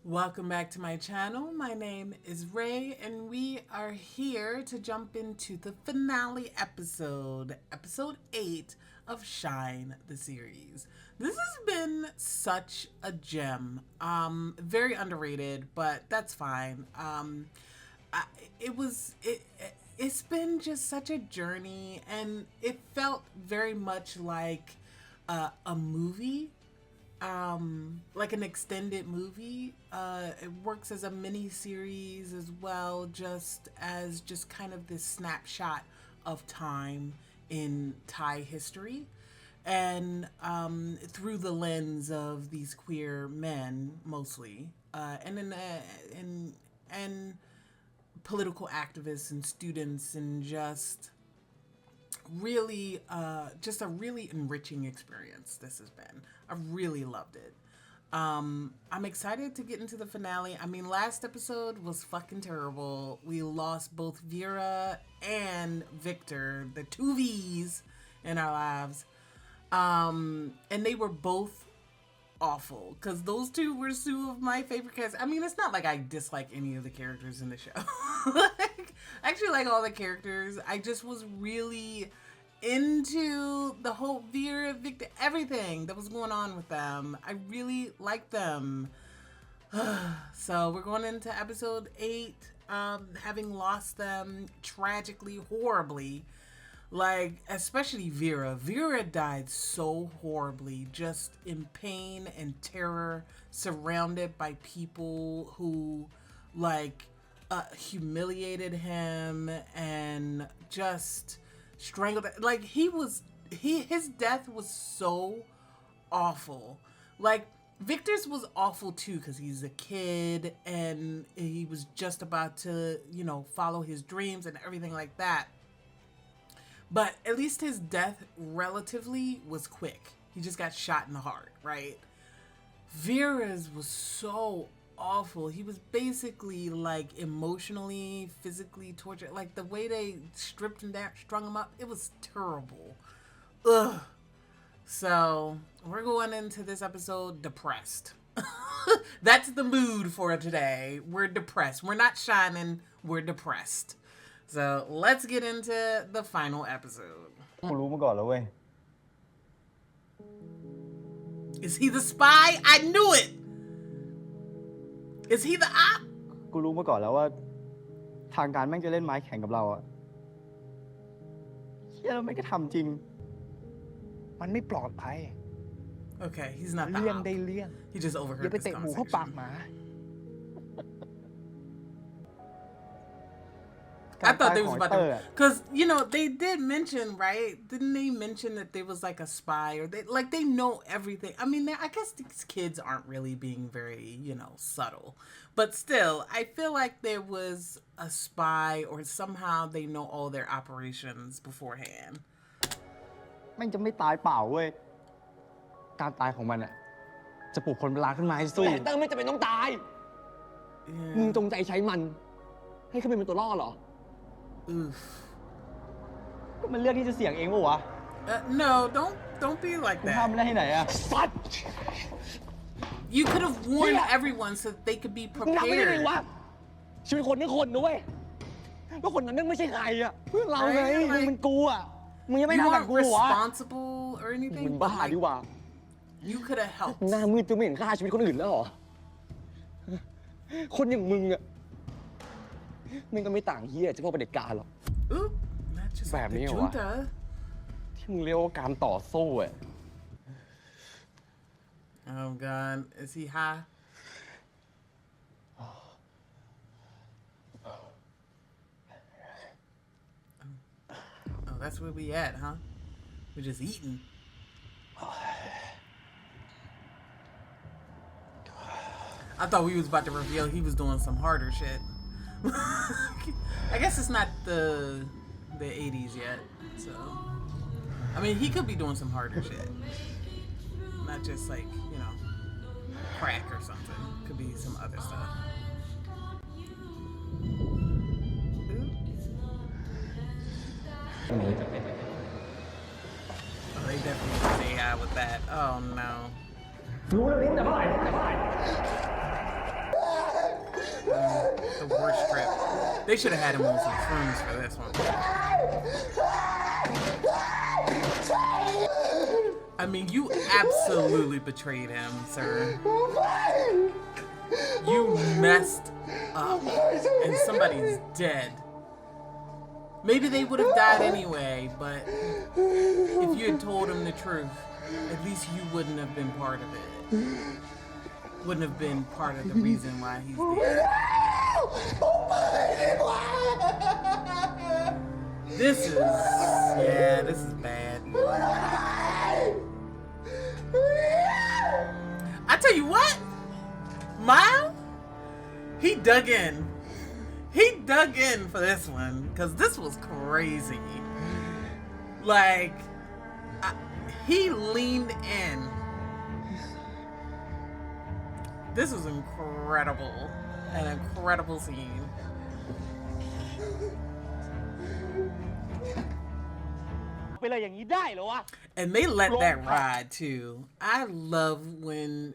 Welcome back to my channel. My name is Ray, and we are here to jump into the finale episode 8 of Shine the series. This has been such a gem. Very underrated, but that's fine. It's been just such a journey, and it felt very much like a movie. Like an extended movie. It works as a mini series as well, just kind of this snapshot of time in Thai history, and through the lens of these queer men mostly, and political activists and students, and just a really enriching experience this has been. I really loved it. I'm excited to get into the finale. I mean, last episode was fucking terrible. We lost both Vera and Victor, the two V's in our lives. And they were both awful, because those two were two of my favorite characters. I mean, it's not like I dislike any of the characters in the show. I actually like all the characters. I just was really into the whole Vera, Victor, everything that was going on with them. I really liked them. So we're going into episode 8, having lost them tragically, horribly. Like, especially Vera. Vera died so horribly, just in pain and terror, surrounded by people who, like, humiliated him and just strangled. Like, his death was so awful. Like, Victor's was awful too, because he's a kid and he was just about to, follow his dreams and everything like that. But at least his death relatively was quick. He just got shot in the heart, right? Vera's was so awful. He was basically like emotionally, physically tortured. Like the way they stripped him down, strung him up, it was terrible. Ugh. So we're going into this episode depressed. That's the mood for today. We're depressed. We're not shining. We're depressed. So let's get into the final episode. Is he the spy? I knew it! Is he the op? กูรู้มาก่อนแล้วว่าทางการแม่งจะเล่นไม้แข่งกับเราอะเฮียแล้วแม่งก็ทำจริงมันไม่ปลอดภัย Okay, he's not the op. เลี่ยงได้เลี่ยง He just อย่า overheard ไป this เตะหมูเข้าปาก conversation. หมา I thought they was about to, because they did mention, right? Didn't they mention that there was like a spy, or they know everything? I mean, I guess these kids aren't really being very subtle, but still, I feel like there was a spy, or somehow they know all their operations beforehand. แม่งจะไม่ตายเปล่าเว้ยการตายของมันอะจะปลุกคนประหลาดขึ้นมาให้สู้แต่ไม่จำเป็นต้องตายมึงจงใจใช้มันให้เขาเป็นตัวล่อเหรอ Oof. ก็มันเลือกที่จะเสี่ยงเองป่ะวะ No, don't be like มึงห้าม that. ไม่ได้ที่ไหนอะสัตว์ You could have warned everyone so that they could be มึงทำไม่ได้ไง prepared. วะชีวิตคนนี่คนนะเว้ยแล้วคนนั้นนึงไม่ใช่ใครอะเพื่อนเราไงมึงเป็นกูอะมึงยังไม่ You ทำแบบ weren't กูเหรอ responsible or มึ anything. ง But บ้า like, ดีกว่า you could have helped. หน้ามืดจะไม่เห็นค่าชีวิตคนอื่นแล้วเหรอคนอย่างมึงอะมึงก็ไม่ต่างเฮียจะพวกเผด็จการหรอก Oop, not just แบบ the นี้เหรอวะ junta. ที่มึงเรียกว่าการต่อสู้อะ Oh God, is he high? Oh, that's where we at, huh? We're just eating. I thought we was about to reveal he was doing some harder shit. I guess it's not the 80s yet, so I mean he could be doing some harder shit. Not just like, crack or something. Could be some other stuff. Oh, they definitely say hi with that. Oh no. the worst trip. They should have had him on some shrooms for this one. I mean, you absolutely betrayed him, sir. You messed up, and somebody's dead. Maybe they would have died anyway, but if you had told him the truth, at least you wouldn't have been part of it. Wouldn't have been part of the reason why he's there. This is bad. I tell you what, Mile, he dug in. He dug in for this one, because this was crazy. Like, he leaned in. This was incredible. An incredible scene. And they let that ride too. I love when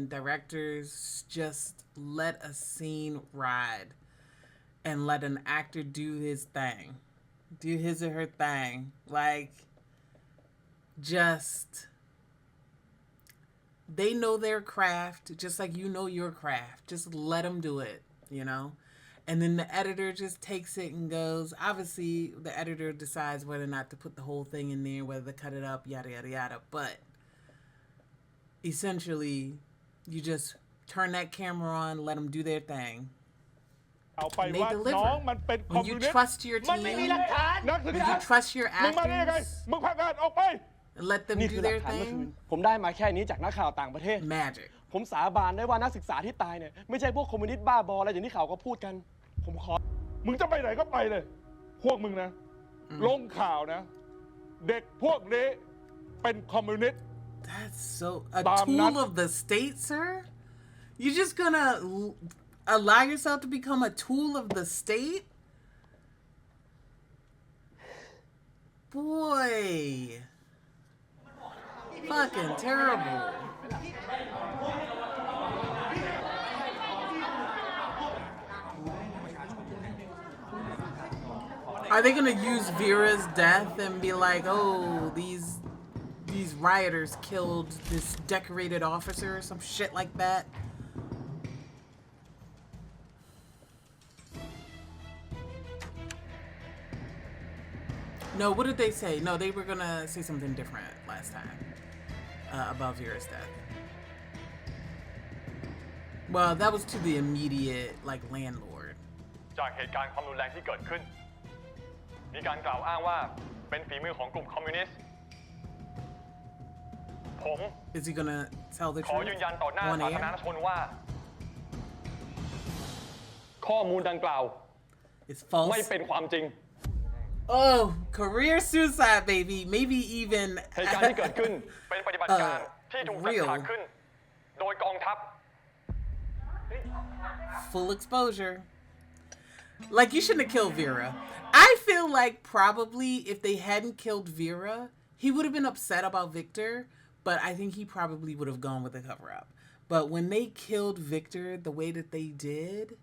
directors just let a scene ride and let an actor do his thing. Do his or her thing. Like, just, they know their craft just like you know your craft. Just let them do it, you know? And then the editor just takes it and goes. Obviously, the editor decides whether or not to put the whole thing in there, whether to cut it up, yada, yada, yada. But essentially, you just turn that camera on, let them do their thing. And they deliver. When you trust your team, when you trust your actors, and let them do their thing, ผมได้มาแค่นี้จากนักข่าวต่างประเทศ magic. ผมสาบานได้ว่านักศึกษาที่ตายเนี่ยไม่ใช่พวกคอมมิวนิสต์บ้าบออะไรอย่างที่ข่าวก็พูดกันผมขอ มึงจะไปไหนก็ไปเลย พวกมึงนะ ลงข่าวนะ เด็กพวกนี้เป็นคอมมิวนิสต์ That's so a tool of the state, sir? You're just gonna allow yourself to become a tool of the state? Boy. Fucking terrible. Are they gonna use Vera's death and be like, oh, these rioters killed this decorated officer or some shit like that? No, what did they say? No, they were gonna say something different last time about Vera's death. Well, that was to the immediate, like, landlord. จากเหตุการณ์ความรุนแรงที่เกิดขึ้นมีการกล่าวอ้างว่าเป็นฝีมือของกลุ่มคอมมิวนิสต์ผม Is he gonna tell the ขอ truth? ยืนยันต่อหน้า On สาธาร air? ณชนว่าข้อมูลดังกล่าว It's false. ไม่เป็นความจริง Oh, career suicide, baby. Maybe even เหตุการณ์ที่เกิดขึ้นเป็นปฏิบัติการที่ถูกจัดฉากขึ้นโดยกองทัพ full exposure. Like, you shouldn't have killed Vera. I feel like probably if they hadn't killed Vera, he would have been upset about Victor, but I think he probably would have gone with the cover-up. But when they killed Victor the way that they did,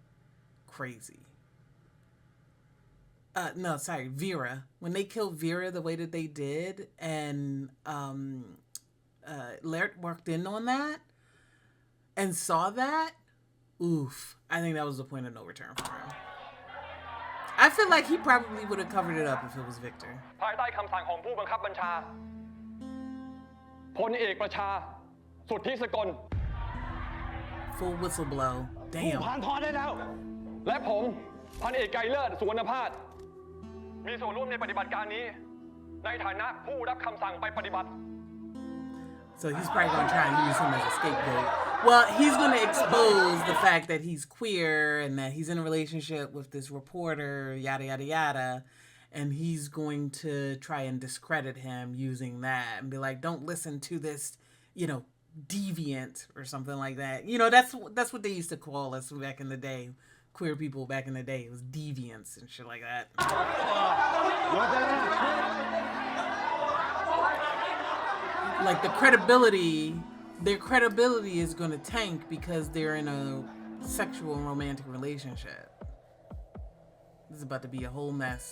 crazy. No, sorry, Vera. When they killed Vera the way that they did, and Laird walked in on that and saw that, oof. I think that was the point of no return for him. I feel like he probably would have covered it up if it was Victor. ภายใต้คำสั่งของผู้บังคับบัญชาพลเอกประชาสุทธิสกล Full whistle blow. ผู้ Damn. ผ่านทอนได้แล้ว และผมพันเอกไกรเลิศสุวรรณพาสมีส่วนร่วมในปฏิบัติการนี้ในฐานะผู้รับคำสั่งไปปฏิบัติ So he's probably going to try and use him as a scapegoat. Well, he's going to expose the fact that he's queer and that he's in a relationship with this reporter, yada, yada, yada. And he's going to try and discredit him using that and be like, don't listen to this, you know, deviant or something like that. You know, that's what they used to call us back in the day. Queer people back in the day. It was deviants and shit like that. Like their credibility is going to tank because they're in a sexual and romantic relationship. This is about to be a whole mess.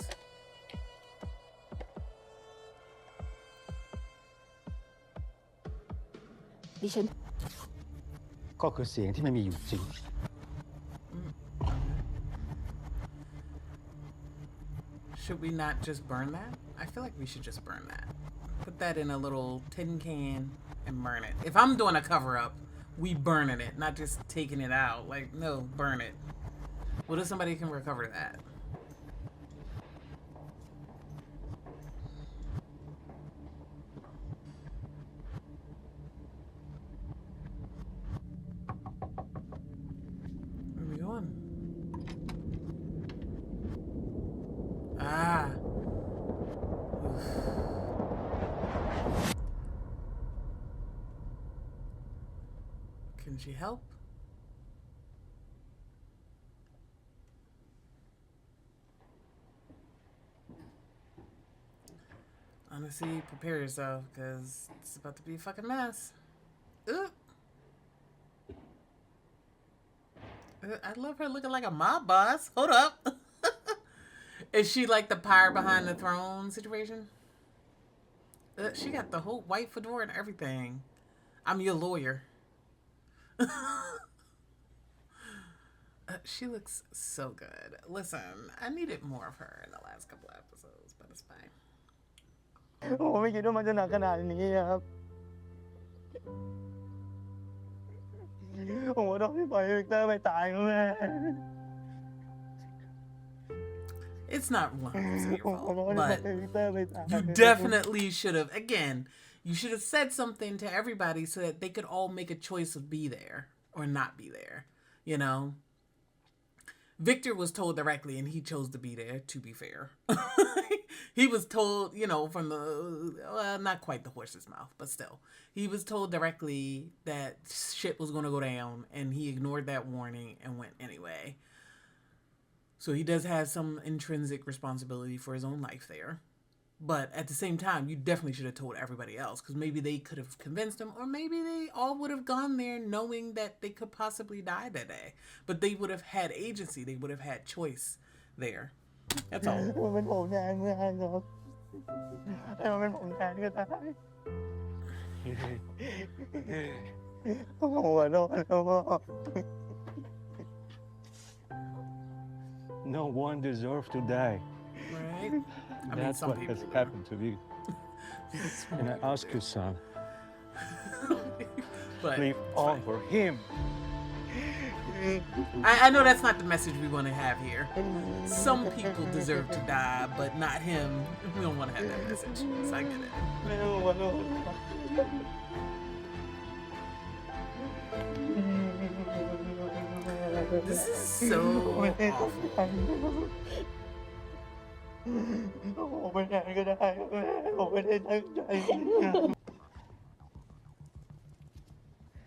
ดิฉัน ก็คือเสียงที่ไม่มีอยู่จริง Should we not just burn that? I feel like we should just burn that. Put that in a little tin can and burn it. If I'm doing a cover up, we burning it, not just taking it out. Like, no, burn it. What if somebody can recover that? Where are we going? Ah. Can she help? Honestly, prepare yourself, because it's about to be a fucking mess. Ugh. I love her looking like a mob boss. Hold up. Is she like the power behind the throne situation? She got the whole white fedora and everything. I'm your lawyer. She looks so good. Listen, I needed more of her in the last couple of episodes, but it's fine. โอ้ไม่คิดว่ามันจะหนักขนาดนี้ครับผมว่าต้องปล่อยวิกเตอร์ไปตายแม่ It's not 100% your fault, but you definitely should have, again, you should have said something to everybody so that they could all make a choice of be there or not be there, you know? Victor was told directly and he chose to be there, to be fair. He was told, you know, from the, well, not quite the horse's mouth, but still. He was told directly that shit was going to go down and he ignored that warning and went anyway. So he does have some intrinsic responsibility for his own life there. But at the same time, you definitely should have told everybody else, because maybe they could have convinced him, or maybe they all would have gone there knowing that they could possibly die that day. But they would have had agency. They would have had choice there. That's all. มันเป็นผมแทนไม่ได้ครับให้มันเป็นผมแทนก็ได้ผมขอโทษครับพ่อ No one deserves to die. Right? I mean, That's some what people has would. happened to me. And I ask you, son, But live on for him. I know that's not the message we want to have here. Some people deserve to die, but not him. We don't want to have that message. So I get it. ไม่ต้องขอโทษ This is so awful. ผมไม่ได้ก็ได้แม่ผมไม่ได้ตั้งใจ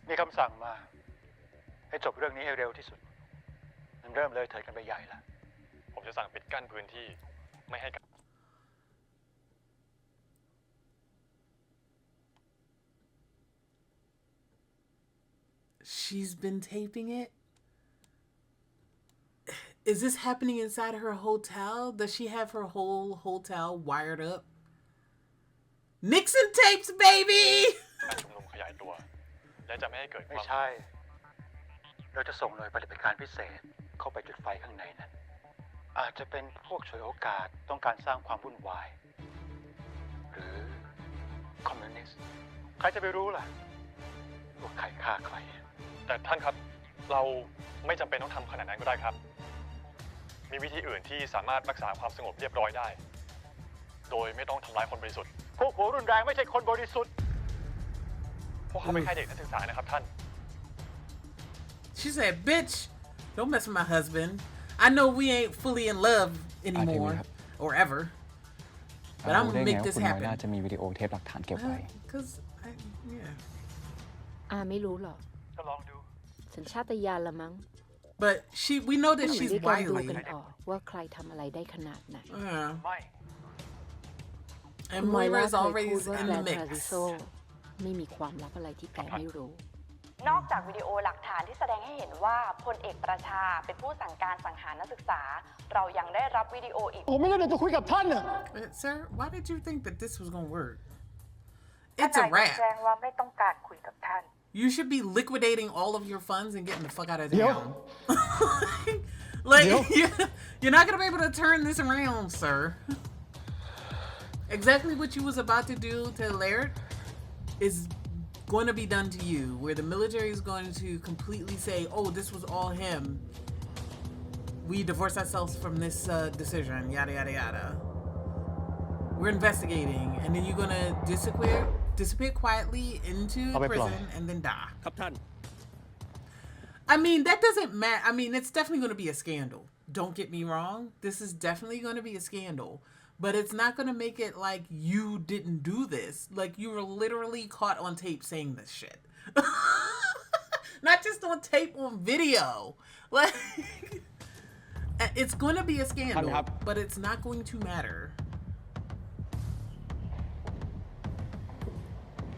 มีคำสั่งมาให้จบเรื่องนี้ให้เร็วที่สุดมันเริ่มเลยเถิดกันไปใหญ่แล้ว ผมจะสั่งปิดกั้นพื้นที่ไม่ให้ She's been taping it? Is this happening inside her hotel? Does she have her whole hotel wired up? Nixon tapes, baby! การชุมนุมขยายตัว และจะไม่ให้เกิดค ไม่ วาม ใช่เราจะส่งหน่วยปฏิบัติการพิเศษเข้าไปจุดไฟข้างในนั้นอาจจะเป็นพวกฉวยโอกาสต้องการสร้างความวุ่นวายหรือคอมมิวนิสต์ใครจะไปรู้ล่ะว่าใครฆ่าใคร แต่ท่านครับ เราไม่จำเป็นต้องทำขนาดนั้นก็ได้ครับ มีวิธีอื่นที่สามารถรักษาความสงบเรียบร้อยได้ โดยไม่ต้องทำร้ายคนบริสุทธิ์ พวกหัวรุนแรงไม่ใช่คนบริสุทธิ์ พวกเขาไม่ใช่เด็กนักศึกษานะครับท่าน She said, bitch, don't mess with my husband. I know we ain't fully in love anymore or ever. But I'm gonna make this happen. จะมีวิดีโอเทปหลักฐานเก็บไว้ Because, yeah. ไม่รู้หรอก ก็ลองดู สัญชาตญาณละมั้ง But we know that เหมือน she's ที่การดู wily. กันออกว่าใครทำอะไรได้ขนาดไหน ไม่ And มอยล่า Moira's เคย always พูดว่า in แกร the น mix. ทาริโซไม่มีความลับอะไรที่แกไม่รู้ นอกจากวิดีโอหลักฐานที่แสดงให้เห็นว่าพลเอกประชาเป็นผู้สั่งการสังหารนักศึกษาเรายังได้รับวิดีโออีก ผมไม่ได้จะคุยกับท่านน่ะ Sir, why did you think that this was gonna work? It's a wrap. แจ้งว่าไม่ต้องการคุยกับท่าน You should be liquidating all of your funds and getting the fuck out of Yo. town. Like, Yo. you're not gonna be able to turn this around, sir. Exactly what you was about to do to Laird is going to be done to you, where the military is going to completely say, oh, this was all him. We divorce ourselves from this decision, yada, yada, yada. We're investigating, and then you're going to disappear quietly into prison and then die. ครับท่าน I mean, that doesn't matter. I mean, it's definitely going to be a scandal. Don't get me wrong. This is definitely going to be a scandal. But it's not going to make it like you didn't do this. Like, you were literally caught on tape saying this shit. Not just on tape, on video. Like, it's going to be a scandal, but it's not going to matter.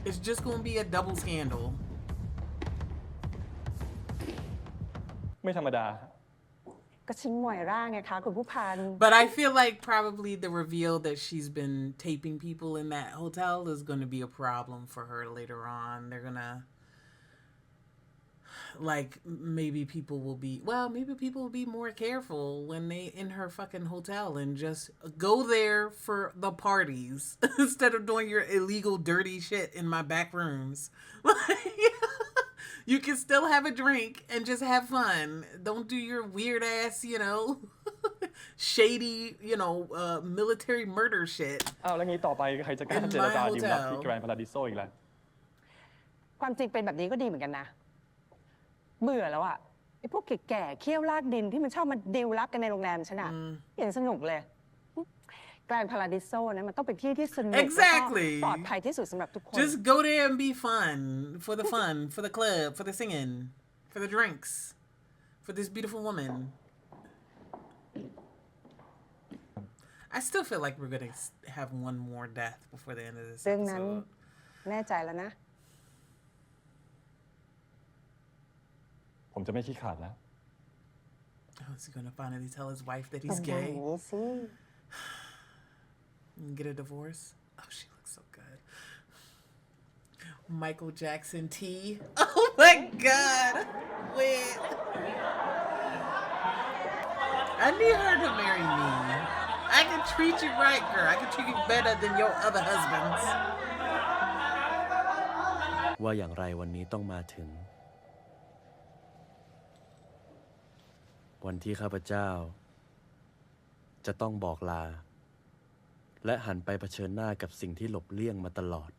It's just going to be a double scandal. ไม่ธรรมดา ก็ชิงหมวยร่างไงคะคุณผู้พัน But I feel like probably the reveal that she's been taping people in that hotel is going to be a problem for her later on. They're going to, like, maybe people will be more careful when they in her fucking hotel and just go there for the parties instead of doing your illegal dirty shit in my back rooms. You can still have a drink and just have fun. Don't do your weird ass, shady, military murder shit. อ้าวแล้วงี้ต่อไปใครจะกล้าเจรจาดีลลับที่แกรนด์พาราดิโซอีกล่ะ ความจริงเป็นแบบนี้ก็ดีเหมือนกันนะ เบื่อแล้วอะไอ้พวกแก่ๆเคี้ยวลากดินที่มันชอบมาดีลลับกันในโรงแรมฉันอะเห็นสนุกเลยแกรนด์พาราดิโซนะมันต้องเป็นที่ที่สนุก Exactly. ปลอดภัยที่สุดสำหรับทุกคน Just go there and be fun. For the fun, for the club, for the singing, for the drinks, for this beautiful woman. I still feel like we're going to have one more death before the end of this เรื่องนั้น episode. แน่ใจแล้วนะ ผมจะไม่ขี้ขาดแล้ว Oh, is he going to finally tell his wife that ต้อ he's งอย่าง gay? นี้สิ And get a divorce? Oh, she looks so good. Michael Jackson T. Oh my god. Wait. I need her to marry me. I can treat you right, girl. I can treat you better than your other husbands. ว่าอย่างไรวันนี้ต้องมาถึง วันที่ข้าพเจ้า จะต้องบอกลา และหันไปเผชิญหน้ากับสิ่งที่หลบเลี่ยงมาตลอด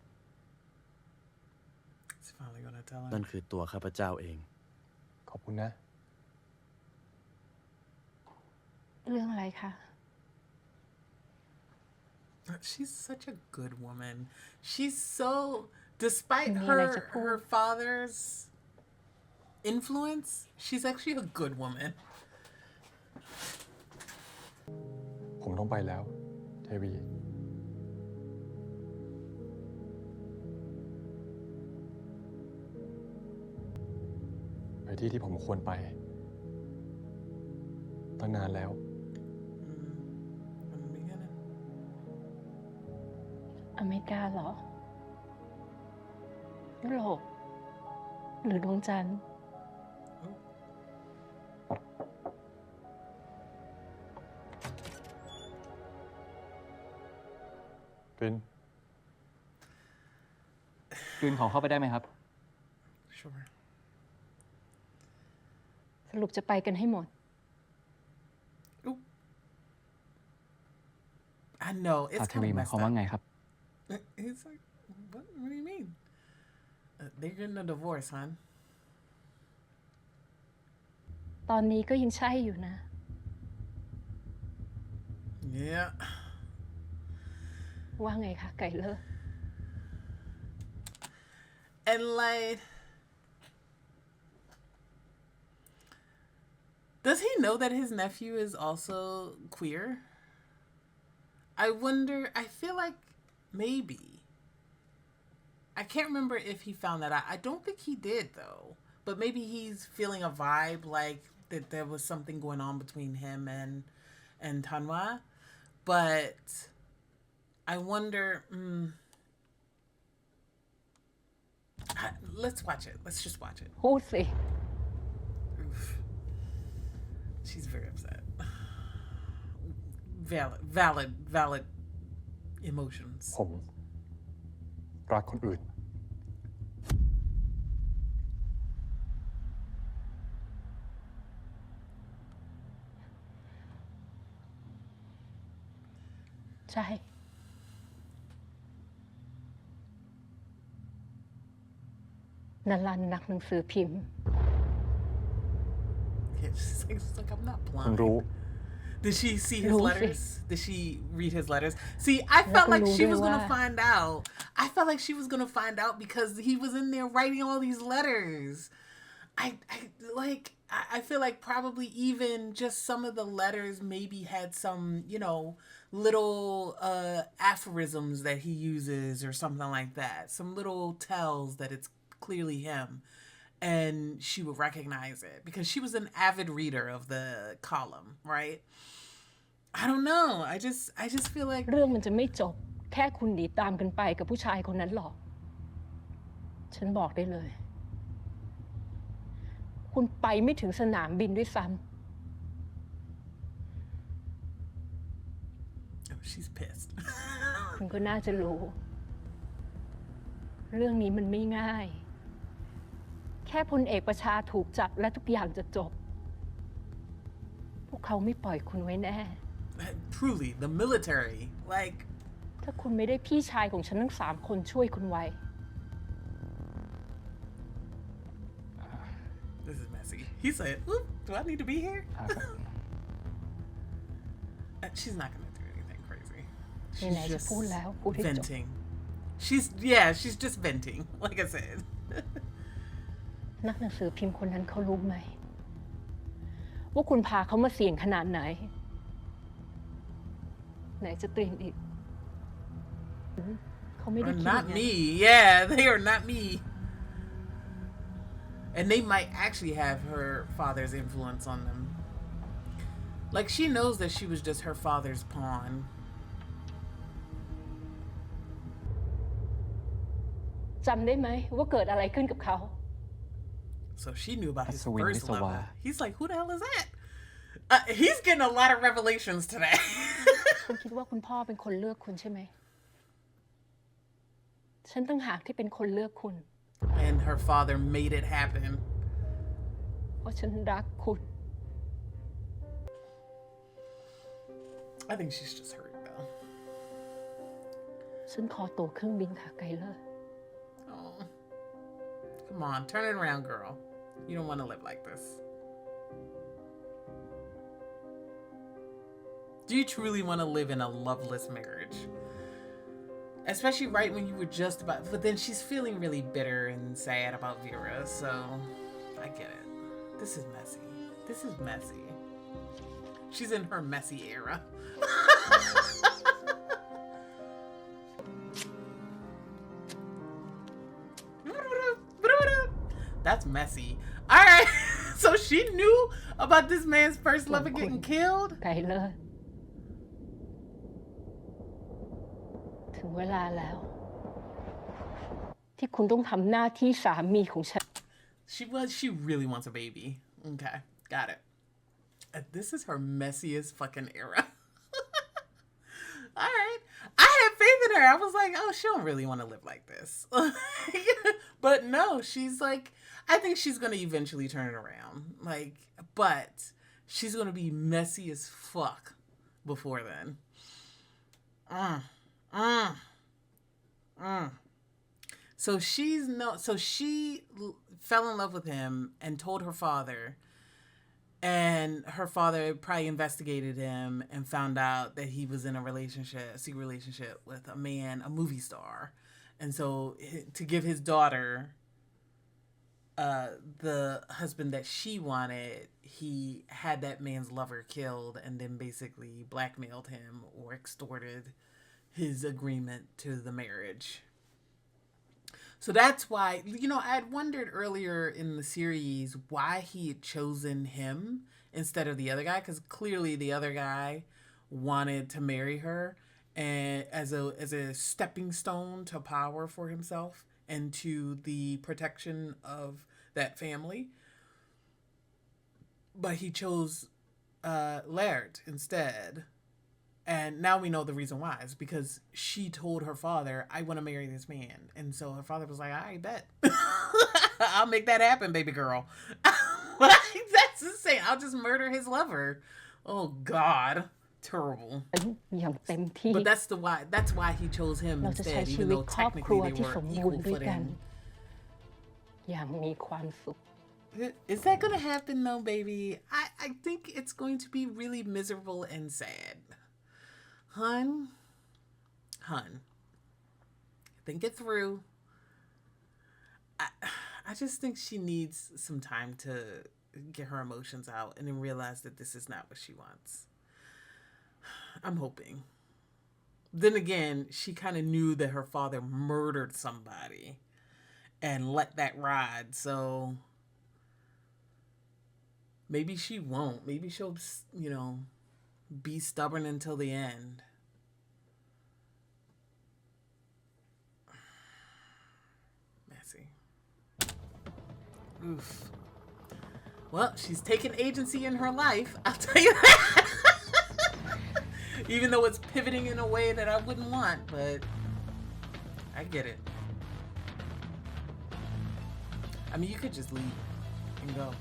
He's finally gonna tell him. นั่นคือตัวข้าพเจ้าเอง ขอบคุณนะ เรื่องอะไรคะ She's such a good woman. She's so, despite Me her like a her father's influence, she's actually a good woman. ผมต้องไปแล้ว เทวี ไปที่ผมควรไป ตั้งนานแล้ว From the beginning. อเมริกาเหรอ ยุโรป หรือดวงจันทร์ กลืนของเข้าไปได้ไหมครับ Sure. สรุปจะไปกันให้หมด Ooh. I know, it's อาเท kind วี of หมาย messed ความว่า up. ไงครับ He's like, what do you mean? They're getting a divorce, hon. ตอนนี้ก็ยังใช่อยู่นะ Yeah. ว่าไงคะไก่เลิก And like, does he know that his nephew is also queer? I wonder, I feel like maybe. I can't remember if he found that out. I don't think he did, though. But maybe he's feeling a vibe like that there was something going on between him and Tanwa. But I wonder... let's watch it. Let's just watch it. พูดสิ Oof. She's very upset. Valid emotions. ผมรักคนอื่น ใช่ นันลันนักหนังสือพิมพ์ Yeah, she's like, I'm not คุณ blind. รู้ Did she see his No, letters? Did she read his letters? See, I felt like she was gonna Why? find out. I felt like she was gonna find out because he was in there writing all these letters. I feel like probably even just some of the letters maybe had some, little aphorisms that he uses or something like that. Some little tells that it's clearly him. And she would recognize it because she was an avid reader of the column, right? I don't know. I just feel like เรื่องมันจะไม่จบ แค่คุณหนีตามกันไปกับผู้ชายคนนั้นหรอก ฉันบอกได้เลย คุณไปไม่ถึงสนามบินด้วยซ้ oh, she's pissed. ำ คุณก็น่าจะรู้ เรื่องนี้มันไม่ง่าย แค่พลเอกประชาถูกจับและทุกอย่างจะจบ พวกเขาไม่ปล่อยคุณไว้แน่ Truly, the military, like ถ้าคุณไม่ได้พี่ชายของฉันทั้ง3 คนช่วยคุณไว้ this is messy. He said, "Oop, do I need to be here?" She's not gonna do anything crazy. ไหนๆจะพูดแล้วพูดให้จบ venting. She's just venting, like I said. นักหนังสือพิมพ์คนนั้นเขารู้ไหม ว่าคุณพาเขามาเสี่ยงขนาดไหน ไหนจะตรีนอีก เขาไม่ได้คิด Not me. Yeah, they are not me. And they might actually have her father's influence on them. Like, she knows that she was just her father's pawn. จำได้ไหมว่าเกิดอะไรขึ้นกับเขา So she knew about his Nattawin first Nattawin. lover. He's like, who the hell is that? He's getting a lot of revelations today. คุณคิดว่าคุณพ่อเป็นคนเลือกคุณใช่ไหม ฉันตั้งหากที่เป็นคนเลือกคุณ And her father made it happen. เพราะฉันรักคุณ I think she's just hurt though. ฉันขอตั๋วเครื่องบินค่ะไกลเลอร์ Oh. Come on, turn it around, girl. You don't want to live like this. Do you truly want to live in a loveless marriage? Especially right when you were just about... But then she's feeling really bitter and sad about Vera, so... I get it. This is messy. This is messy. She's in her messy era. That's messy. All right. So she knew about this man's first lover getting killed? ไกลเลอร์ ถึงเวลาแล้ว ที่คุณต้องทำหน้าที่สามีของฉัน She really wants a baby. Okay. Got it. This is her messiest fucking era. All right. I had faith in her. I was like, oh, she don't really want to live like this. But no, she's like, I think she's going to eventually turn it around. Like, but she's going to be messy as fuck before then. So she fell in love with him and told her father. And her father probably investigated him and found out that he was in a secret relationship with a man, a movie star. And so to give his daughter the husband that she wanted, he had that man's lover killed and then basically blackmailed him or extorted his agreement to the marriage. So that's why, I had wondered earlier in the series why he had chosen him instead of the other guy, because clearly the other guy wanted to marry her and as a stepping stone to power for himself and to the protection of that family. But he chose Laird instead. And now we know the reason why. It's because she told her father, I want to marry this man. And so her father was like, I bet. I'll make that happen, baby girl. That's insane. I'll just murder his lover. Oh, God. Terrible. อย่างเต็มที่ But that's why he chose him เราจะใช้ instead, ชี even วิต though ครอบครัว technically ที่ they ส were มบูร equal ณ์ด้วยกัน footing. อย่างมีความสุข Is that going to happen though, baby? I think it's going to be really miserable and sad. Hun, think it through. I just think she needs some time to get her emotions out and then realize that this is not what she wants. I'm hoping. Then again, she kind of knew that her father murdered somebody and let that ride, so maybe she won't. Maybe she'll, be stubborn until the end. Messy. Oof. Well, she's taken agency in her life, I'll tell you that. Even though it's pivoting in a way that I wouldn't want, but I get it. I mean, you could just leave and go.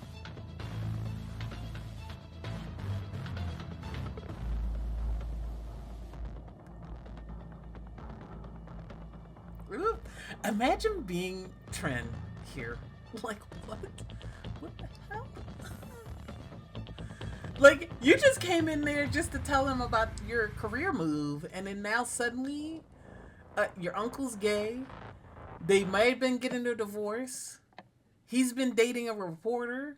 Ooh, imagine being Tren here. Like, what? What the hell? Like, you just came in there just to tell him about your career move, and then now suddenly your uncle's gay. They might have been getting a divorce. He's been dating a reporter.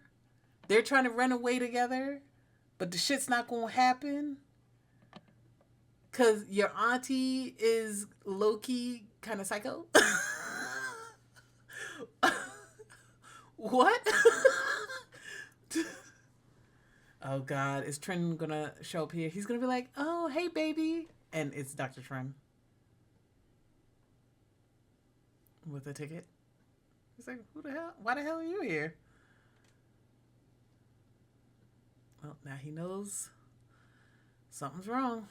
They're trying to run away together, but the shit's not gonna happen. Cause your auntie is low-key kind of psycho. What? Oh God, is Tren gonna show up here? He's gonna be like, oh, hey baby. And it's Dr. Tren. With a ticket. He's like, who the hell? Why the hell are you here? Well, now he knows something's wrong.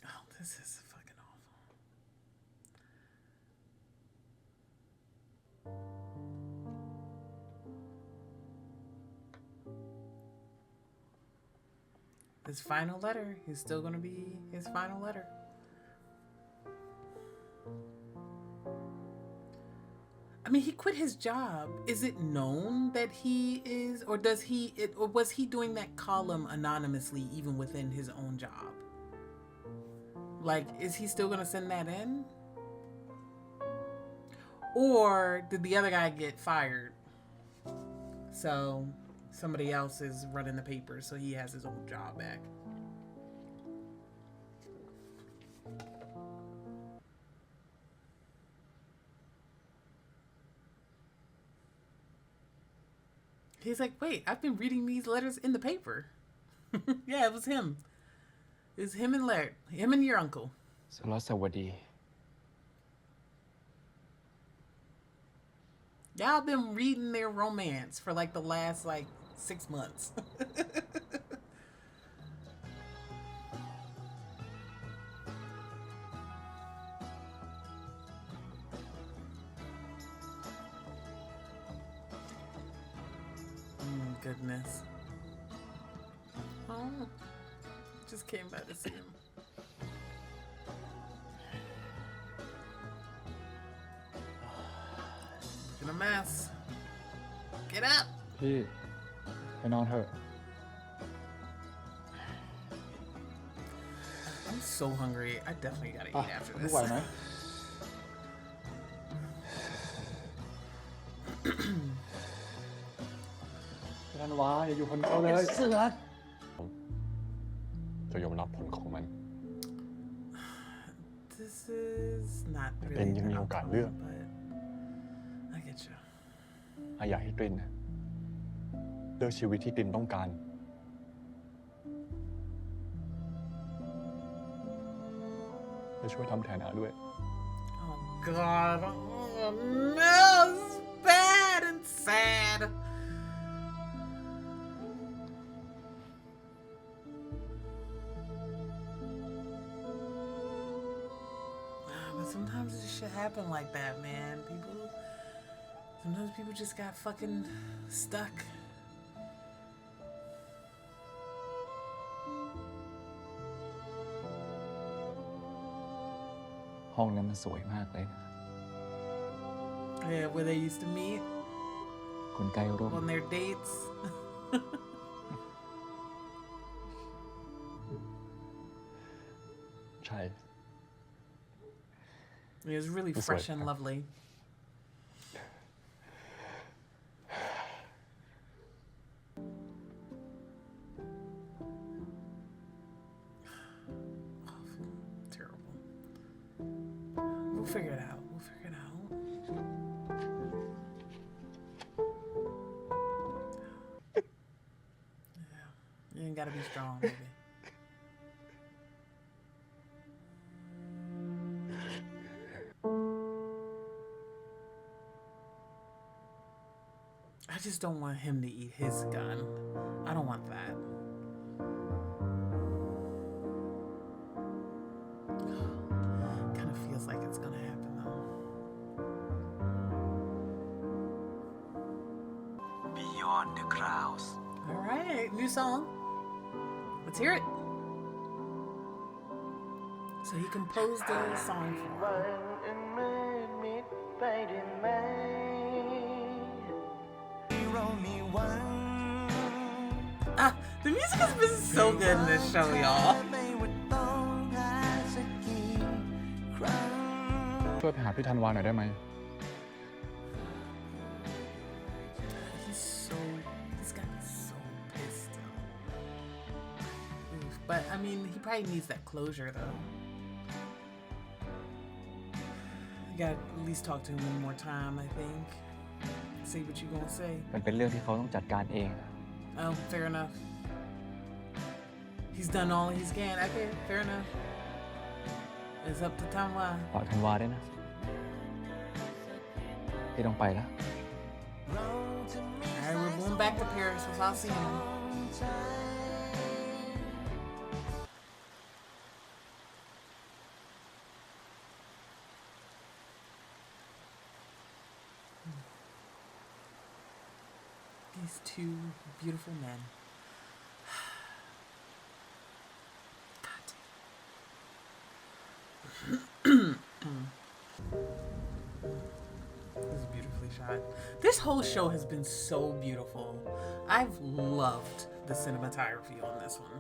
Oh, this is fucking awful. His final letter is still going to be his final letter. I mean, he quit his job. Is it known that he is, or or was he doing that column anonymously even within his own job? Like, is he still going to send that in? Or did the other guy get fired? So somebody else is running the paper, so he has his old job back. He's like, wait, I've been reading these letters in the paper. Yeah, it was him. It was him and Laird. Him and your uncle. สวัสดี Y'all been reading their romance for like the last 6 months. Goodness. Oh, just came by to see him. In a mess. Get up. พี่ไปนอนเถอะ I'm so hungry. I definitely gotta eat after ไม่ this. ไหวไหม นันวาอย่าอยู่คนเดียวเลย เสือ จะยอมรับผลของมัน The this is not เป็น really ยัง the มีโอกาส outcome, เลือก but I get you. อยากให้กลินเลือกชีวิตที่กลินต้องการและช่วยทำแทนด้วย Oh God! Oh no! It's bad and sad. But sometimes this shit happen like that, man. Sometimes people just got fucking stuck. ห้องนั้นมันสวยมากเลยนะ Yeah, where they used to meet คนใกล้ร่ม on their dates. ใช่ It was really That's fresh right. and lovely. Awful. Terrible. We'll figure it out. We'll figure it out. Yeah. You ain't gotta be strong, baby. I just don't want him to eat his gun. I don't want that. Kind of feels like it's gonna happen though. Beyond the clouds. All right, new song. Let's hear it. So he composed a song for him. The music has been so good in this show, y'all. ช่วยไปหาพี่ธันวาหน่อยได้ไหม He's got me so pissed though. Oof, but I mean, he probably needs that closure though. You gotta at least talk to him one more time, I think. See what you gonna say. มันเป็นเรื่องที่เขาต้องจัดการเอง Oh, fair enough. He's done all he can. Okay, fair enough. It's up to Tanwa. ฝากธันวาด้วยนะพี่ต้องไปแล้ว Alright, we're going back to Paris without seeing him. These two beautiful men. This is beautifully shot. This whole show has been so beautiful. I've loved the cinematography on this one.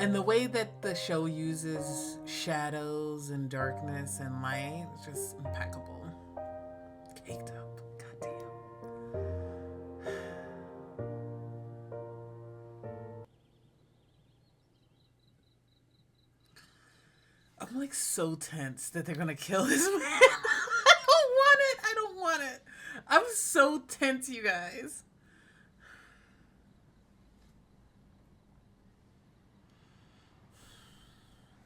And the way that the show uses shadows and darkness and light is just impeccable. Caked up. Goddamn. I'm like so tense that they're gonna kill this man. I don't want it. I don't want it. I'm so tense, you guys.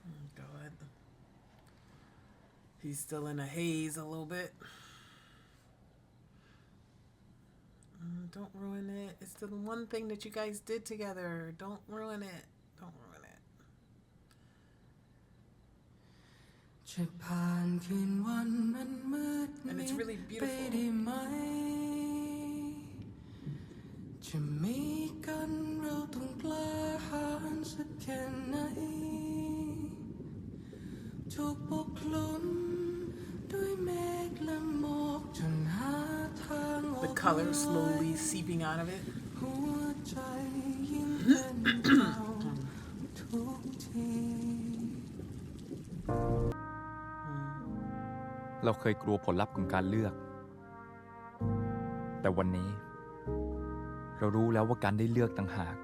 Oh, God. He's still in a haze a little bit. Don't ruin it. It's the one thing that you guys did together. Don't ruin it. Don't ruin it. And it's really beautiful. The color slowly seeping out of it. เราเคยกลัวผลลัพธ์ของการเลือก แต่วันนี้ เรารู้แล้วว่าการได้เลือกต่างหาก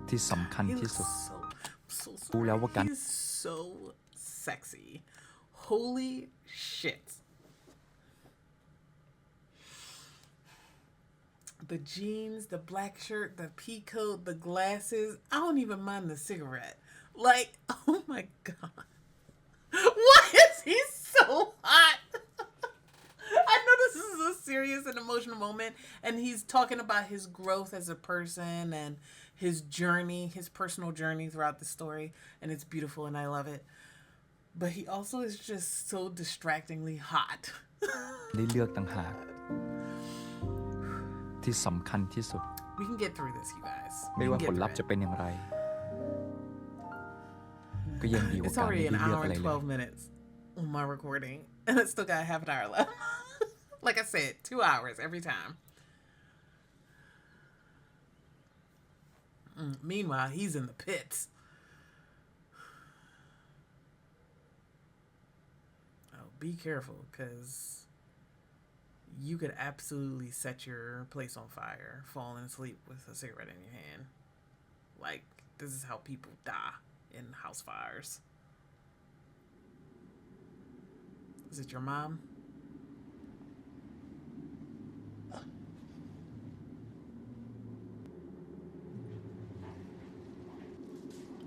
ที่สำคัญที่สุด so รู้แล้วว่า sorry. การ He's so sexy. Holy shit. The jeans, the black shirt, the pea coat, the glasses. I don't even mind the cigarette. Like, oh my God. Why is he so hot? I know this is a serious and emotional moment, and he's talking about his growth as a person and his journey, his personal journey throughout the story, and it's beautiful and I love it. But he also is just so distractingly hot. ได้เลือกต่างหากที่สำคัญที่สุด We can get through this, you guys. ไม่ว่าผลลัพธ์จะเป็นอย่างไร ก็ยังดีกว่า It's การ already ไม่ an ได้เลือก hour อะไร and เลย 12 minutes on my recording, and I still got half an hour left. Like I said, 2 hours every time. Meanwhile, he's in the pits. Oh, be careful, because you could absolutely set your place on fire, falling asleep with a cigarette in your hand. Like, this is how people die in house fires. Is it your mom?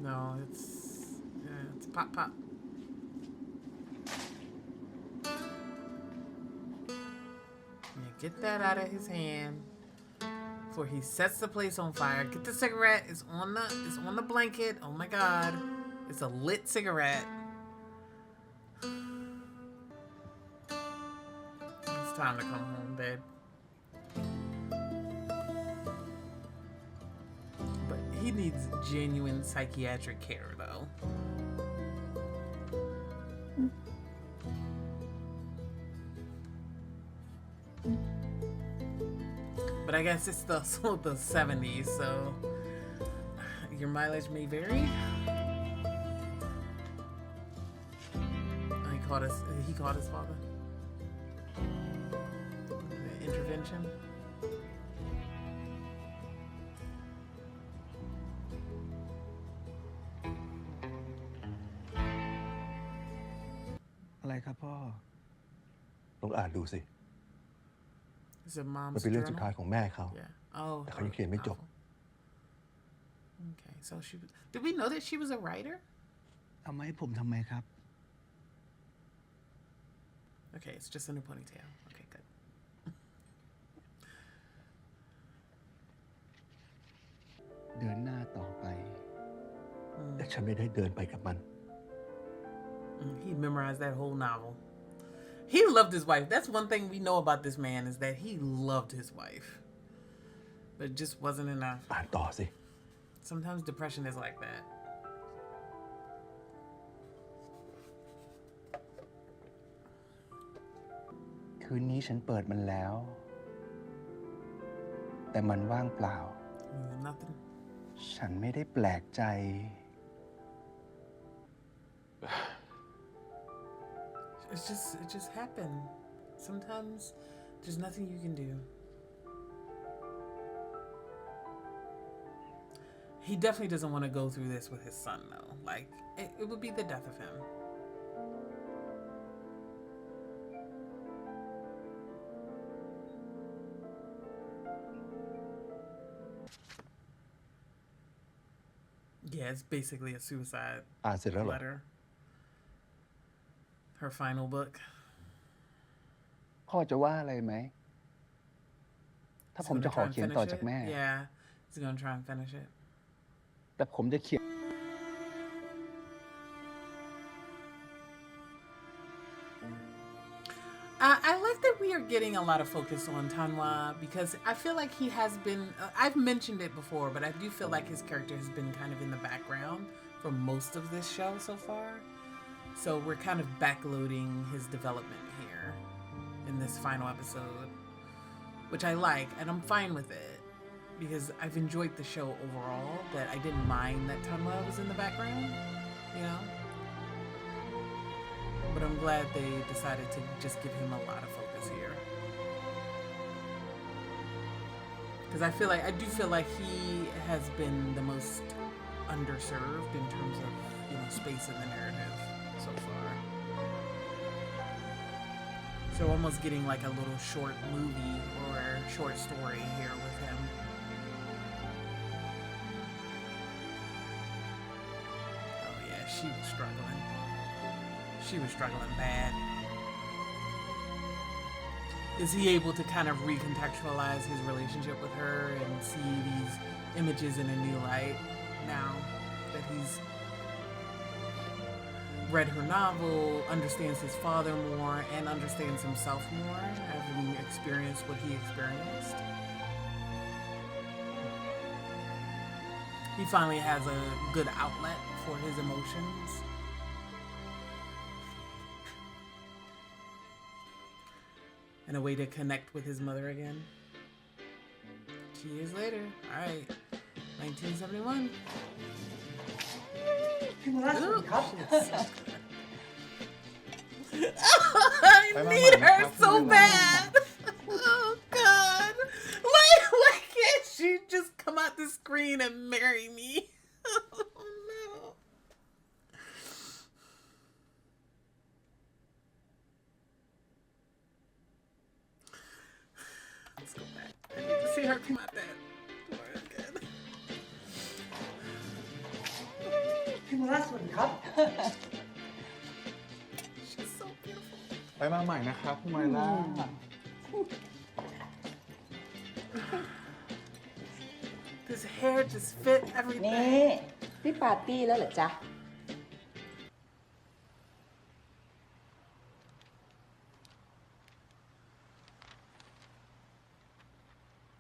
No, it's Pop Pop. Yeah, get that out of his hand before he sets the place on fire. Get the cigarette. It's on the blanket. Oh my God, it's a lit cigarette. It's time to come home, babe. But he needs genuine psychiatric care, though. But I guess it's the 70s, so your mileage may vary. Oh, he called his father. The intervention. อะไรครับพ่อ ลองอ่านดูสิ Is it มัน mom's เป็นเรื่องสุดท้าย journal? ของแม่เขา Yeah. Oh. แต่เขายังเขียนไม่จบ Okay, so she was. Did we know that she was a writer? เอามาให้ผมทำไมครับ Okay, it's just in a ponytail. Okay, good. เดินหน้าต่อไป แต่ฉันไม่ได้เดินไปกับมัน He memorized that whole novel. He loved his wife. That's one thing we know about this man is that he loved his wife. But it just wasn't enough. อ่านต่อสิ Sometimes depression is like that. คืนนี้ฉันเปิดมันแล้ว แต่มันว่างเปล่า Nothing. ฉันไม่ได้แปลกใจ It just happened. Sometimes there's nothing you can do. He definitely doesn't want to go through this with his son, though. Like, it would be the death of him. Yeah, it's basically a suicide อ่านเสร็จแล้วเหรอ letter. Her final book. พ่อจะว่าอะไรไหม ถ้า He's ผมจะ gonna ขอ try and เขียน finish ต่อ it? จากแม่ Yeah, he's gonna try and finish it. แต่ผมจะเขียน I like that we are getting a lot of focus on Tanwa because I feel like he has been, I've mentioned it before, but I do feel like his character has been kind of in the background for most of this show so far. So we're kind of backloading his development here in this final episode, which I like, and I'm fine with it because I've enjoyed the show overall, that I didn't mind that Tanwa was in the background, you know? But I'm glad they decided to just give him a lot of focus here. Because I do feel like he has been the most underserved in terms of, space in the narrative so far. So almost getting like a little short movie or short story here with him. Oh yeah, she was struggling. She was struggling bad. Is he able to kind of recontextualize his relationship with her and see these images in a new light now that he's read her novel, understands his father more, and understands himself more, having experienced what he experienced? He finally has a good outlet for his emotions. And a way to connect with his mother again. 2 years later. All right. 1971. Ooh, I need her so bad. Oh, God. Why can't she just come out the screen and marry me? Oh, no. Let's go back. I need to see her come out that door again. She's so beautiful. ไปมาใหม่นะครับคุณไมล่า This hair just fit นี่ everything. นี่ปาร์ตี้แล้วเหรอจ๊ะ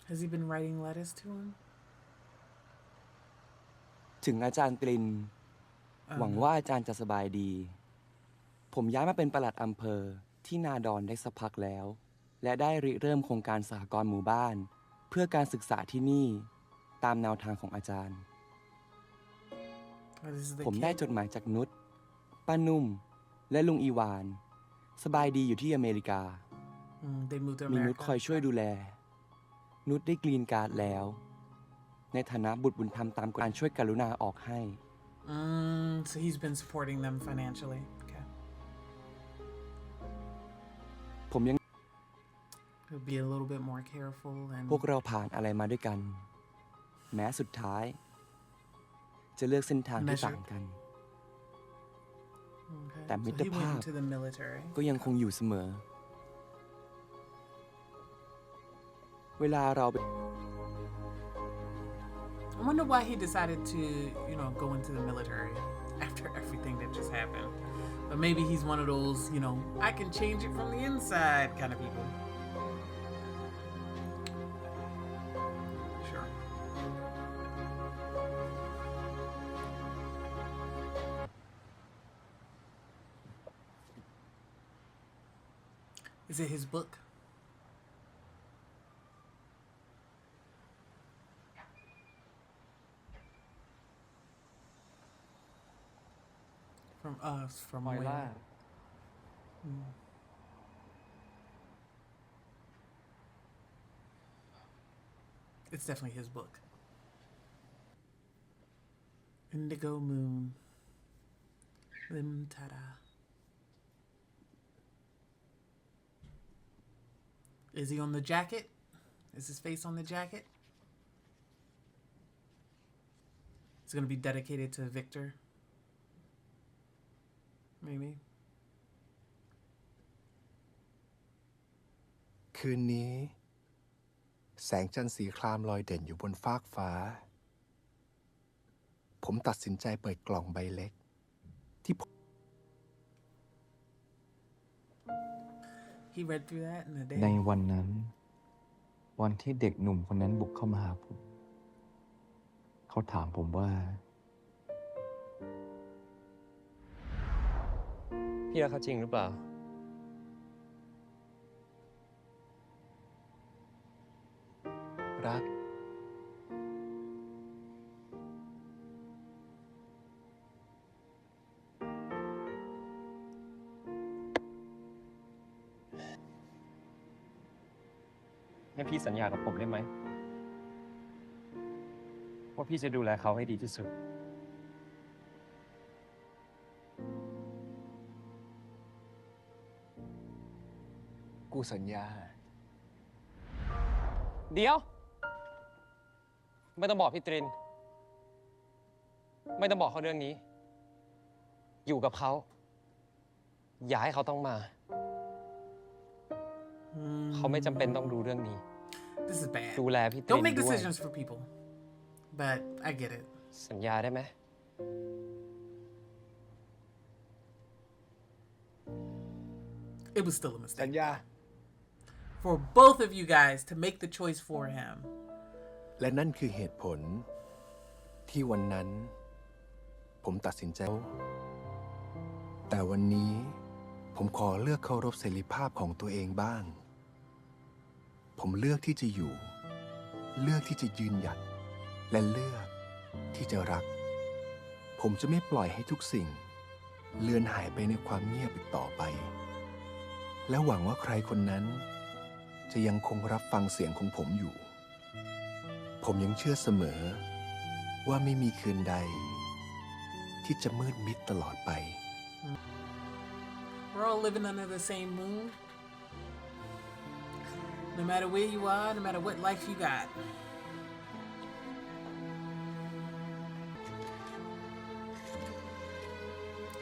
Has he been writing letters to him? ถึงอาจารย์ตริน หวังว่าอาจารย์จะสบายดี ผมย้ายมาเป็นปลัดอำเภอที่นาดอนได้สักพักแล้ว และได้ริเริ่มโครงการสหกรณ์หมู่บ้าน เพื่อการศึกษาที่นี่ตามแนวทางของอาจารย์ ผมได้จดหมายจากนุช ป้านุ่ม และลุงอีวาน สบายดีอยู่ที่อเมริกา มีนุชคอยช่วยดูแล นุชได้กรีนการ์ดแล้ว ในฐานะบุตรบุญธรรมตามการช่วยกรุณาออกให้ So he's been supporting them financially. Okay. ผมยัง He'll be a little bit more careful and พวกเราผ่านอะไรมาด้วยกัน แม้สุดท้าย จะเลือกเส้นทางที่ต่างกัน Okay. แต่มิ So ตร he ภาพ went into the military. ก็ยังคงอยู่เสมอ เวลาเราไป I wonder why he decided to, go into the military after everything that just happened. But maybe he's one of those, I can change it from the inside kind of people. Sure. Is it his book? From ไมล่า where? It's definitely his book. Indigo Moon. Lim Tada. Is he on the jacket? Is his face on the jacket? It's gonna be dedicated to Victor. Maybe. คืนนี้แสงจันทร์สีครามลอยเด่นอยู่บนฟากฟ้า ผมตัดสินใจเปิดกล่องใบเล็กที่ He read through that in a day. ในวันนั้น วันที่เด็กหนุ่มคนนั้นบุกเข้ามาหาผม เขาถามผมว่า พี่รักเขาจริงหรือเปล่า รัก ให้พี่สัญญากับผมได้ไหม ว่าพี่จะดูแลเขาให้ดีที่สุด กูสัญญา เดี๋ยว ไม่ต้องบอกพี่ตริน ไม่ต้องบอกเขาเรื่องนี้ อยู่กับเขา อย่าให้เขาต้องมา เขาไม่จำเป็นต้องรู้เรื่องนี้ This is bad. ดูแลพี่ตริน Don't make ด้วย decisions for people. But I get it. สัญญาได้ไหม It was still a mistake. สัญญา For both of you guys to make the choice for him. และนั่นคือเหตุผลที่วันนั้นผมตัดสินใจ แต่วันนี้ผมขอเลือกเคารพเสรีภาพของตัวเองบ้าง ผมเลือกที่จะอยู่ เลือกที่จะยืนหยัด และเลือกที่จะรัก ผมจะไม่ปล่อยให้ทุกสิ่งเลือนหายไปในความเงียบอีกต่อไป และหวังว่าใครคนนั้นจะยังคงรับฟังเสียงของผมอยู่ ผมยังเชื่อเสมอว่าไม่มีคืนใดที่จะมืดมิดตลอดไป We're all living under the same moon. No matter where you are, no matter what life you got.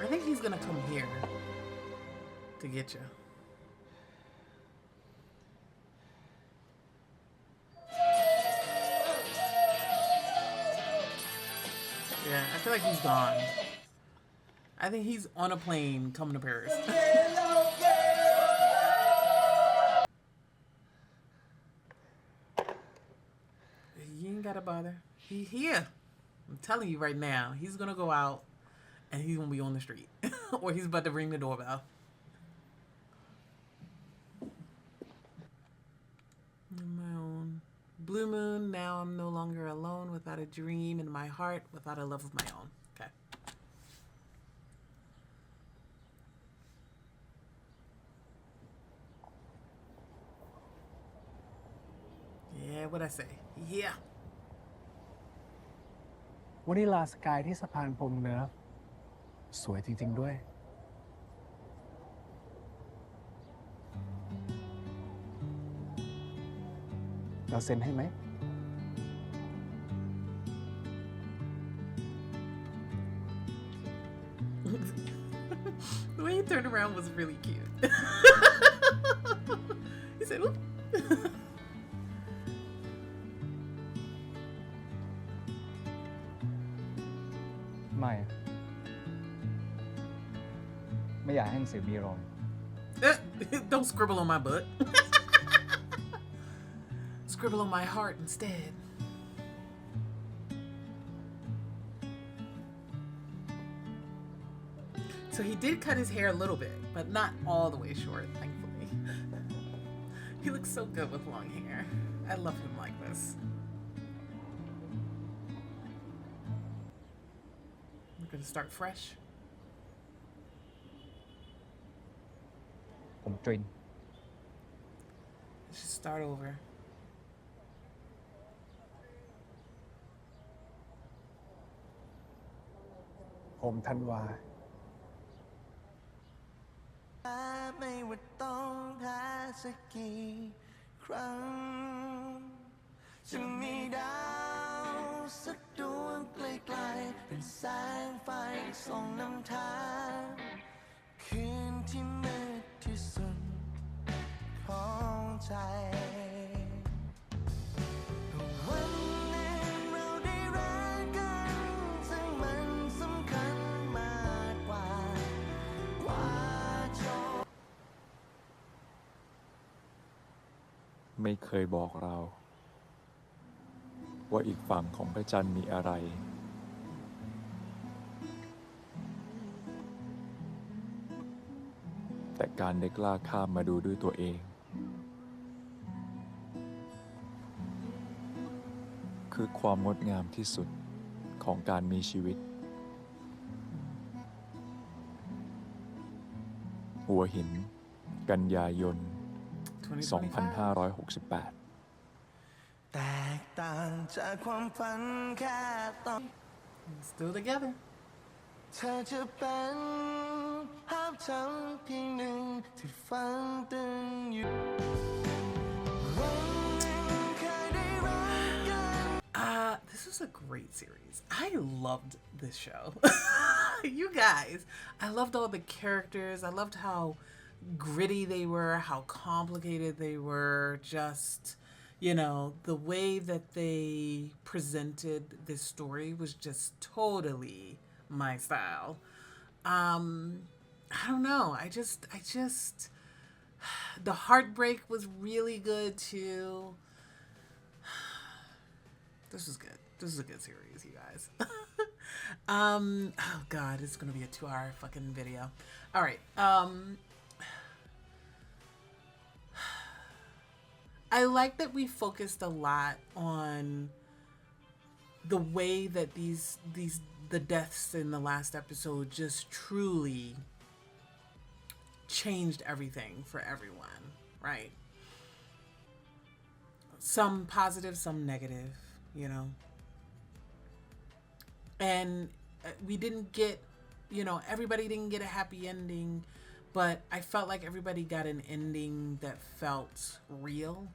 I think he's gonna come here to get you. Yeah, I feel like he's gone. I think he's on a plane coming to Paris. You ain't gotta bother. He's here. I'm telling you right now, he's gonna go out and he's gonna be on the street. Or he's about to ring the doorbell. On my own. Blue moon, now I'm no longer alone, without a dream in my heart, without a love of my own. Okay. Yeah, what'd I say? Yeah. วันนี้ลาสกายที่สะพานพรมเนื้อสวยจริงๆด้วย เราเซ็นให้ไหม The way he turned around was really cute. He said, "Oop." ไม่อยากให้หนังสือมีรอย Don't scribble on my butt. Scribble on my heart instead. So he did cut his hair a little bit, but not all the way short, thankfully. He looks so good with long hair. I love him like this. We're gonna start fresh. ผมตริน Let's just start over. ผมธันวา ไม่ว่าต้องแพ้สักกี่ครั้งจะมีดาวสักดวงไกลๆเป็นแสงไฟส่องนำทางคืนที่มืดที่สุดของใจวันหนึ่งเราได้รักกันซึ่งมันสำคัญมากกว่าโชค ไม่เคยบอกเราว่าอีกฝั่งของพระจันทร์มีอะไร แต่การได้กล้าข้ามมาดูด้วยตัวเอง คือความงดงามที่สุดของการมีชีวิต หัวหิน กันยายน 2568 แตกต่างจากความฝันแค่ต้อง Still together. เธอจะเป็นภาพ ช้ำเพียงหนึ่งที่ฝังตึงอยู่วันหนึ่งเคยได้รักกัน This was a great series. I loved this show. You guys, I loved all the characters. I loved how gritty they were, how complicated they were. Just, you know, the way that they presented this story was just totally my style. I don't know. I just the heartbreak was really good too. This was good. This is a good series, you guys. Oh god, it's gonna be a 2-hour fucking video. All right. I like that we focused a lot on the way that the deaths in the last episode just truly changed everything for everyone, right? Some positive, some negative, you know. And we didn't get, you know, everybody didn't get a happy ending, but I felt like everybody got an ending that felt real,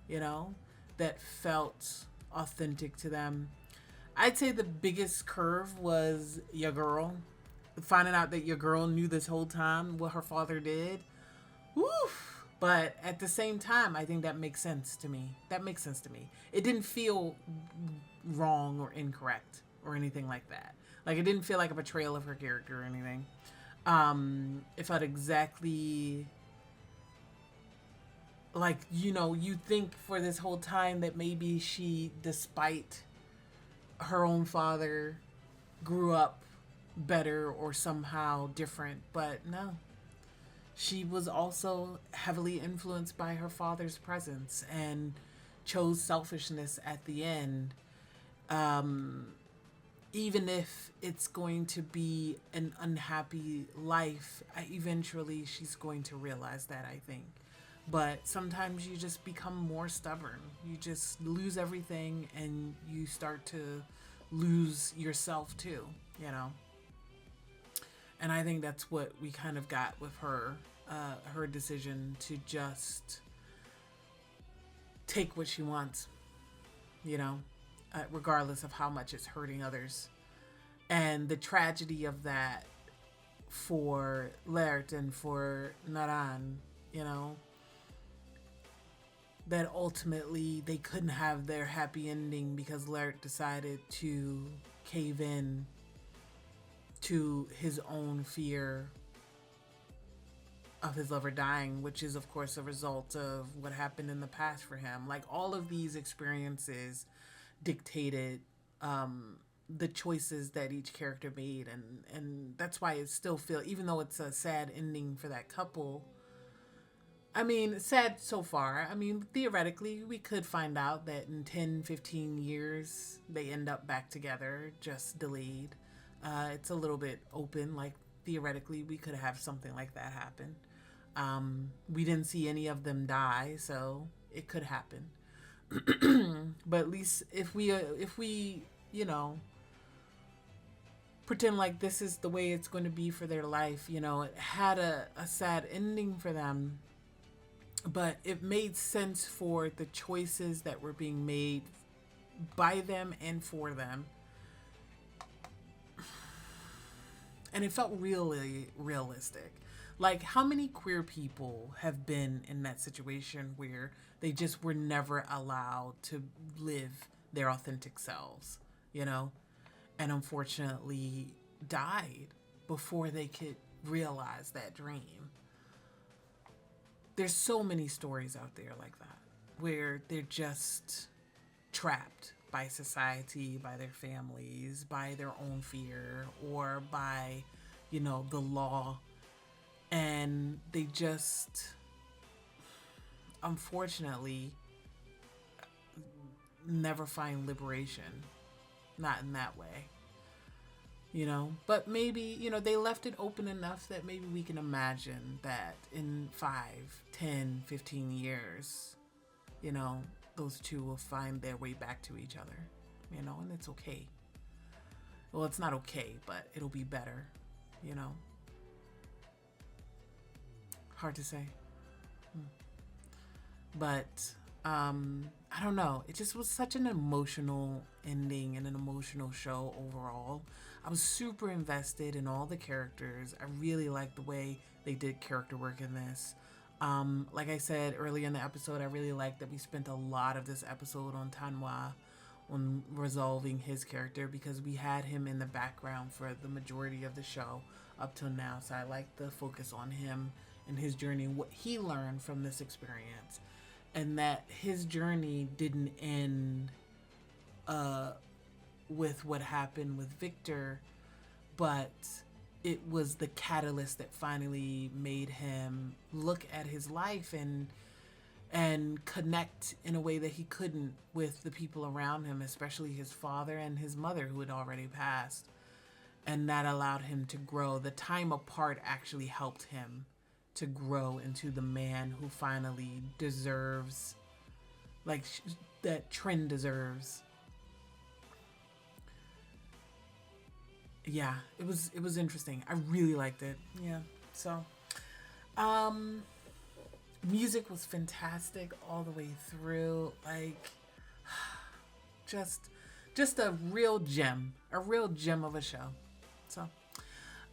you know, that felt authentic to them. I'd say the biggest curve was your girl. Finding out that your girl knew this whole time what her father did. Woof! But at the same time, I think that makes sense to me. That makes sense to me. It didn't feel wrong or incorrect or anything like that. Like, it didn't feel like a betrayal of her character or anything. It felt exactly like, you know, you think for this whole time that maybe she, despite her own father, grew up better or somehow different, but no. She was also heavily influenced by her father's presence and chose selfishness at the end. Even if it's going to be an unhappy life, eventually she's going to realize that, I think. But sometimes you just become more stubborn. You just lose everything and you start to lose yourself too, you know? And I think that's what we kind of got with her decision to just take what she wants, you know, regardless of how much it's hurting others. And the tragedy of that for Lert and for Naran, you know, that ultimately they couldn't have their happy ending because Lert decided to cave in to his own fear of his lover dying, which is of course a result of what happened in the past for him. Like, all of these experiences dictated the choices that each character made, and that's why it still feels, even though it's a sad ending for that couple, I mean, sad so far. I mean, theoretically, we could find out that in 10, 15 years, they end up back together, just delayed. It's a little bit open, like, theoretically, we could have something like that happen. We didn't see any of them die, so it could happen. But at least if we, you know, pretend like this is the way it's going to be for their life, you know, it had a sad ending for them, but it made sense for the choices that were being made by them and for them. And it felt really realistic. Like, how many queer people have been in that situation where they just were never allowed to live their authentic selves, you know, and unfortunately died before they could realize that dream? There's so many stories out there like that, where they're just trapped by society, by their families, by their own fear, or by, you know, the law. And they just, unfortunately, never find liberation. Not in that way. You know? But maybe, you know, they left it open enough that maybe we can imagine that in 5, 10, 15 years, you know, those two will find their way back to each other. You know, and it's okay. Well, it's not okay, but it'll be better, you know? Hard to say. But I don't know. It just was such an emotional ending and an emotional show overall. I was super invested in all the characters. I really liked the way they did character work in this. Like I said earlier in the episode, I really liked that we spent a lot of this episode on Tanwa, on resolving his character, because we had him in the background for the majority of the show up till now. So I like the focus on him and his journey, what he learned from this experience, and that his journey didn't end with what happened with Victor, but it was the catalyst that finally made him look at his life and connect in a way that he couldn't with the people around him, especially his father and his mother, who had already passed. And that allowed him to grow. The time apart actually helped him to grow into the man who finally deserves, like, that Trin deserves. Yeah, it was interesting. I really liked it. Yeah. So, music was fantastic all the way through. Like, just a real gem of a show. So,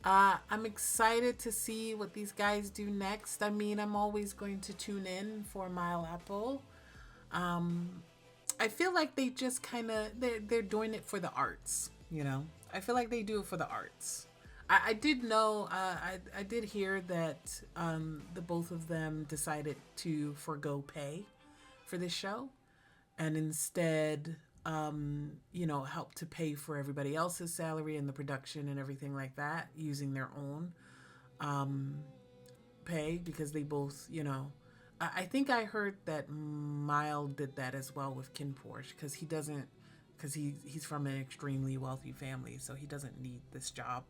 I'm excited to see what these guys do next. I mean, I'm always going to tune in for MileApo. I feel like they just kind of, they're doing it for the arts, you know? I feel like they do it for the arts. I did know, I did hear that the both of them decided to forgo pay for this show and instead, you know, help to pay for everybody else's salary and the production and everything like that using their own pay, because they both, you know, I think I heard that Mile did that as well with KinnPorsche, because he doesn't, because he's from an extremely wealthy family, so he doesn't need this job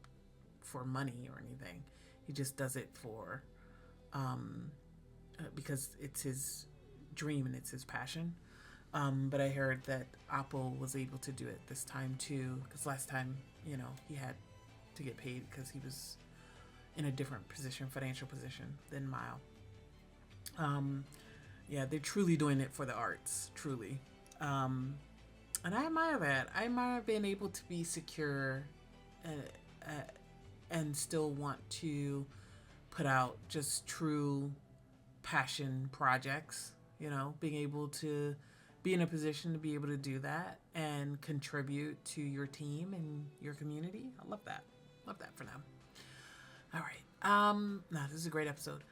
for money or anything. He just does it for because it's his dream and it's his passion. But I heard that Apo was able to do it this time too, because last time, you know, he had to get paid because he was in a different position, financial position than Mile. Yeah, they're truly doing it for the arts, truly. And I admire that. I admire being able to be secure and still want to put out just true passion projects, you know, being able to be in a position to be able to do that and contribute to your team and your community. I love that. Love that for them. All right. No, this is a great episode.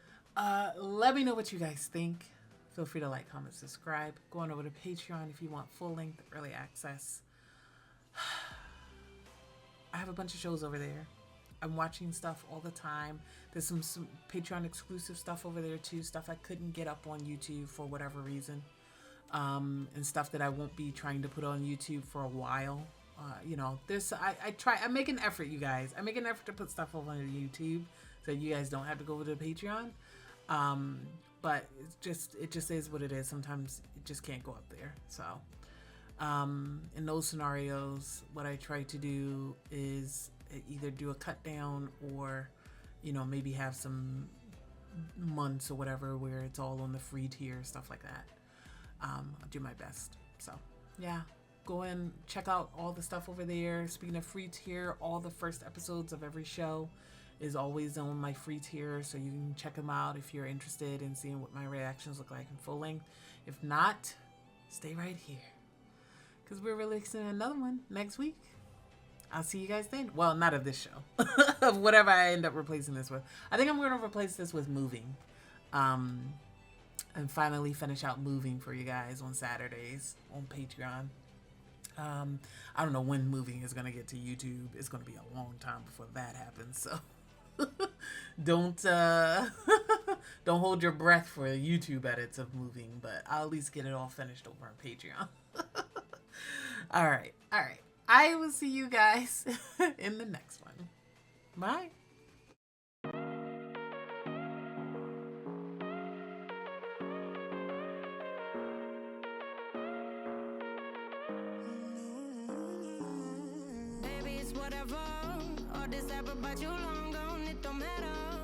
Let me know what you guys think. Feel free to like, comment, subscribe. Go on over to Patreon if you want full-length early access. I have a bunch of shows over there. I'm watching stuff all the time. There's some Patreon exclusive stuff over there too. Stuff I couldn't get up on YouTube for whatever reason. And stuff that I won't be trying to put on YouTube for a while. You know, I make an effort, you guys. I make an effort to put stuff over on YouTube so you guys don't have to go over to Patreon. But it just is what it is. Sometimes it just can't go up there. So, in those scenarios, what I try to do is either do a cut down or, you know, maybe have some months or whatever where it's all on the free tier, stuff like that. I'll do my best. So, yeah, go and check out all the stuff over there. Speaking of free tier, all the first episodes of every show is always on my free tier, so you can check them out if you're interested in seeing what my reactions look like in full length. If not, stay right here, because we're releasing another one next week. I'll see you guys then. Well, not of this show, of whatever I end up replacing this with. I think I'm going to replace this with Moving, and finally finish out Moving for you guys on Saturdays on Patreon. I don't know when Moving is going to get to YouTube. It's going to be a long time before that happens, so don't hold your breath for YouTube edits of Moving, but I'll at least get it all finished over on Patreon. All right. I will see you guys in the next one. Bye. Baby, it's whatever. All this ever, but you long gone, it don't matter.